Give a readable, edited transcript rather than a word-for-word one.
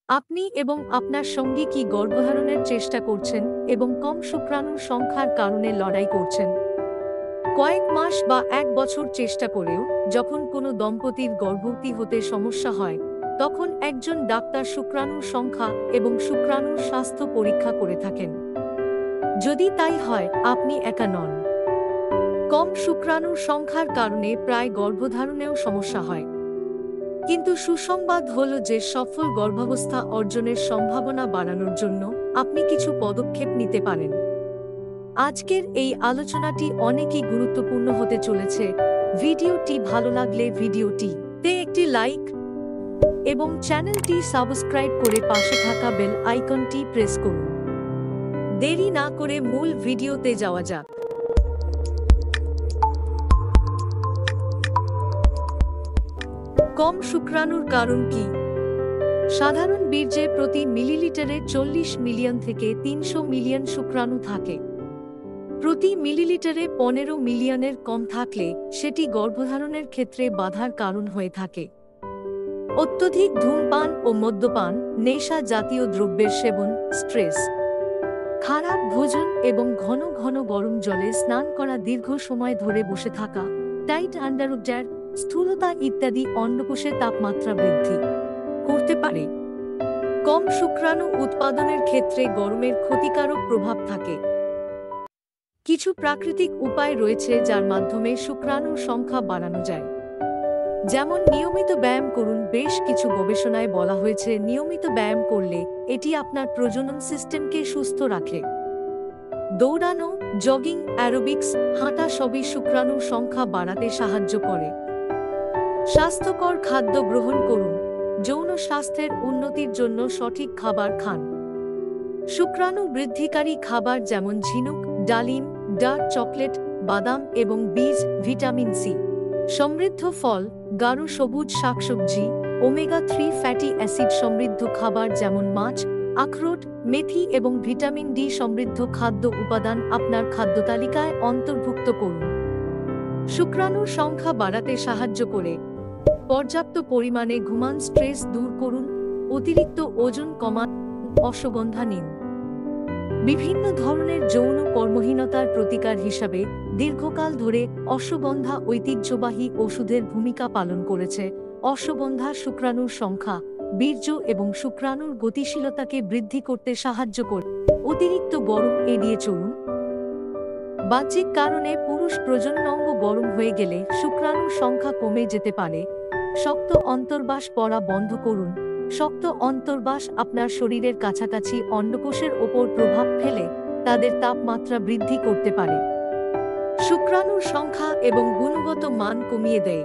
আপনি এবং আপনার সঙ্গী কি গর্ভধারণের চেষ্টা করছেন এবং কম শুক্রাণুর সংখ্যার কারণে লড়াই করছেন? কয়েক মাস বা এক বছর চেষ্টা করেও যখন কোনো দম্পতির গর্ভবতী হতে সমস্যা হয়, তখন একজন ডাক্তার শুক্রাণুর সংখ্যা এবং শুক্রাণুর স্বাস্থ্য পরীক্ষা করে থাকেন। যদি তাই হয়, আপনি একা নন। কম শুক্রাণুর সংখ্যার কারণে প্রায় গর্ভধারণেও সমস্যা হয়। কিন্তু সুসংবাদ হল যে সফল গর্ভাবস্থা অর্জনের সম্ভাবনা বাড়ানোর জন্য আপনি কিছু পদক্ষেপ নিতে পারেন। আজকের এই আলোচনাটি অনেকই গুরুত্বপূর্ণ হতে চলেছে। ভিডিওটি ভালো লাগলে ভিডিওটিতে একটি লাইক এবং চ্যানেলটি সাবস্ক্রাইব করে পাশে থাকা বেল আইকনটি প্রেস করুন। দেরি না করে মূল ভিডিওতে যাওয়া যাক। কম শুক্রাণুর কারণ কি? সাধারণ বীর্যে প্রতি মিলিলিটারে 40 মিলিয়ন থেকে 300 মিলিয়ন শুক্রাণু থাকে। প্রতি মিলিলিটারে 15 মিলিয়নের কম থাকলে সেটি গর্ভধারণের ক্ষেত্রে বাধার কারণ হয়ে থাকে। অত্যধিক ধূমপান ও মদ্যপান, নেশা জাতীয় দ্রব্যের সেবন, স্ট্রেস, খারাপ ভোজন এবং ঘন ঘন গরম জলে স্নান করা, দীর্ঘ সময় ধরে বসে থাকা, টাইট আন্ডারওয়্যার, স্থূলতা ইত্যাদি অন্ডকোষের তাপমাত্রা বৃদ্ধি করতে পারে। কম শুক্রাণু উৎপাদনের ক্ষেত্রে গরমের ক্ষতিকারক প্রভাব থাকে। কিছু প্রাকৃতিক উপায় রয়েছে যার মাধ্যমে শুক্রাণুর সংখ্যা বাড়ানো যায়। যেমন নিয়মিত ব্যায়াম করুন। বেশ কিছু গবেষণায় বলা হয়েছে নিয়মিত ব্যায়াম করলে এটি আপনার প্রজনন সিস্টেমকে সুস্থ রাখে। দৌড়ানো, জগিং, অ্যারোবিক্স, হাঁটা সবই শুক্রাণুর সংখ্যা বাড়াতে সাহায্য করে। স্বাস্থ্যকর খাদ্য গ্রহণ করুন। যৌন স্বাস্থ্যের উন্নতির জন্য সঠিক খাবার খান। শুক্রাণু বৃদ্ধিকারী খাবার যেমন ঝিনুক, ডালিম, ডার্ক চকলেট, বাদাম এবং বীজ, ভিটামিন সি সমৃদ্ধ ফল, গাঢ় সবুজ শাকসবজি, ওমেগা-3 ফ্যাটি অ্যাসিড সমৃদ্ধ খাবার যেমন মাছ, আখরোট, মেথি এবং ভিটামিন ডি সমৃদ্ধ খাদ্য উপাদান আপনার খাদ্যতালিকায় অন্তর্ভুক্ত করুন। শুক্রাণুর সংখ্যা বাড়াতে সাহায্য করে। পর্যাপ্ত পরিমাণে ঘুমান, স্ট্রেস দূর করুন, অতিরিক্ত ওজন কমান, অশ্বগন্ধা নিন। বিভিন্ন ধরনের যৌন কর্মহীনতার প্রতিকার হিসাবে দীর্ঘকাল ধরে অশ্বগন্ধা ঐতিহ্যবাহী ওষুধের ভূমিকা পালন করেছে। অশ্বগন্ধা শুক্রাণুর সংখ্যা, বীর্য এবং শুক্রাণুর গতিশীলতাকে বৃদ্ধি করতে সাহায্য করে। অতিরিক্ত গরম এড়িয়ে চলুন। বাহ্যিক কারণে পুরুষ প্রজননাঙ্গ গরম হয়ে গেলে শুক্রাণুর সংখ্যা কমে যেতে পারে। শক্ত অন্তর্বাস পরা বন্ধ করুন। শক্ত অন্তর্বাস আপনার শরীরের কাছাকাছি অন্ডকোষের ওপর প্রভাব ফেলে তাদের তাপমাত্রা বৃদ্ধি করতে পারে। শুক্রাণুর সংখ্যা এবং গুণগত মান কমিয়ে দেয়।